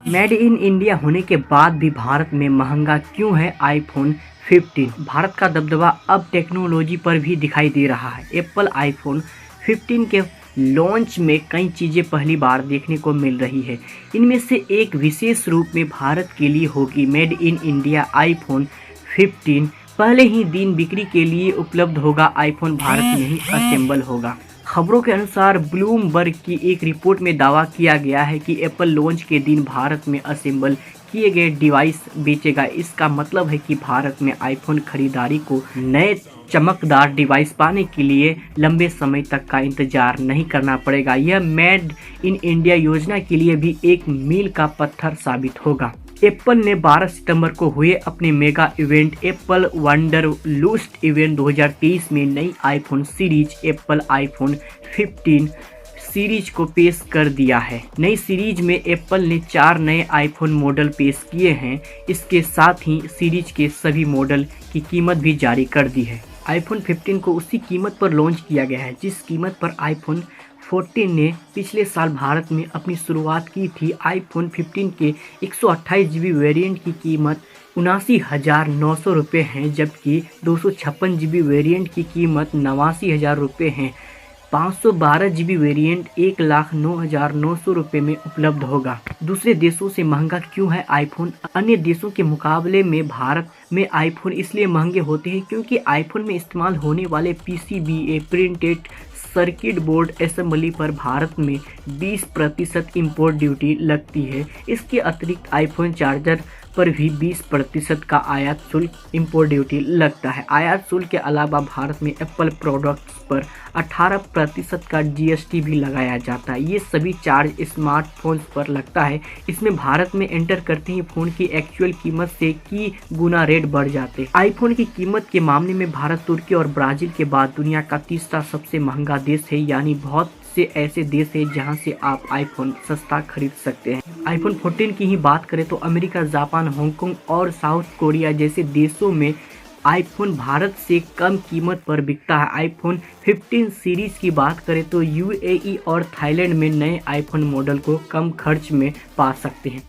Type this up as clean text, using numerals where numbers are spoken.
Made in India होने के बाद भी भारत में महंगा क्यों है आईफोन 15? भारत का दबदबा अब टेक्नोलॉजी पर भी दिखाई दे रहा है। एप्पल आईफोन 15 के लॉन्च में कई चीज़ें पहली बार देखने को मिल रही है। इनमें से एक विशेष रूप में भारत के लिए होगी मेड इन इंडिया आईफोन 15। पहले ही दिन बिक्री के लिए उपलब्ध होगा। आईफोन भारत में ही असेंबल होगा। खबरों के अनुसार ब्लूमबर्ग की एक रिपोर्ट में दावा किया गया है कि एप्पल लॉन्च के दिन भारत में असेंबल किए गए डिवाइस बेचेगा। इसका मतलब है कि भारत में आईफोन खरीदारी को नए चमकदार डिवाइस पाने के लिए लंबे समय तक का इंतजार नहीं करना पड़ेगा। यह मेड इन इंडिया योजना के लिए भी एक मील का पत्थर साबित होगा। एप्पल ने 12 सितंबर को हुए अपने मेगा इवेंट एप्पल वंडरलूस्ट इवेंट 2023 में नई iPhone series Apple iPhone 15 series को पेश कर दिया है। नई सीरीज में एप्पल ने 4 नए आईफोन मॉडल पेश किए हैं। इसके साथ ही सीरीज के सभी मॉडल की कीमत भी जारी कर दी है। आईफोन 15 को उसी कीमत पर लॉन्च किया गया है जिस कीमत पर आईफोन 14 ने पिछले साल भारत में अपनी शुरुआत की थी। आईफोन 15 के 128 GB वेरिएंट की कीमत 79,900 रुपये है, जबकि 256 GB वेरिएंट की कीमत 89,000 रुपये है। 512 GB वेरिएंट 1,09,900 रुपये में उपलब्ध होगा। दूसरे देशों से महंगा क्यों है आईफोन? अन्य देशों के मुकाबले में भारत में आईफोन इसलिए महंगे होते हैं क्योंकि आईफोन में इस्तेमाल होने वाले PCBA printed circuit board assembly पर भारत में 20% इंपोर्ट ड्यूटी लगती है। इसके अतिरिक्त आईफोन चार्जर पर भी 20% का आयात शुल्क इंपोर्ट ड्यूटी लगता है। आयात शुल्क के अलावा भारत में एप्पल प्रोडक्ट्स पर 18% का GST भी लगाया जाता है। ये सभी चार्ज स्मार्टफोन्स पर लगता है। इसमें भारत में एंटर करते ही फ़ोन की एक्चुअल कीमत से कई गुना रेट बढ़ जाते हैं। आईफोन की कीमत के मामले में भारत तुर्की और ब्राज़ील के बाद दुनिया का तीसरा सबसे महंगा देश है, यानी बहुत से ऐसे देश हैं जहां से आप आईफोन सस्ता खरीद सकते हैं। आईफोन 14 की ही बात करें तो अमेरिका, जापान, हांगकांग और साउथ कोरिया जैसे देशों में आईफोन भारत से कम कीमत पर बिकता है। आईफोन 15 सीरीज की बात करें तो UAE और थाईलैंड में नए आईफोन मॉडल को कम खर्च में पा सकते हैं।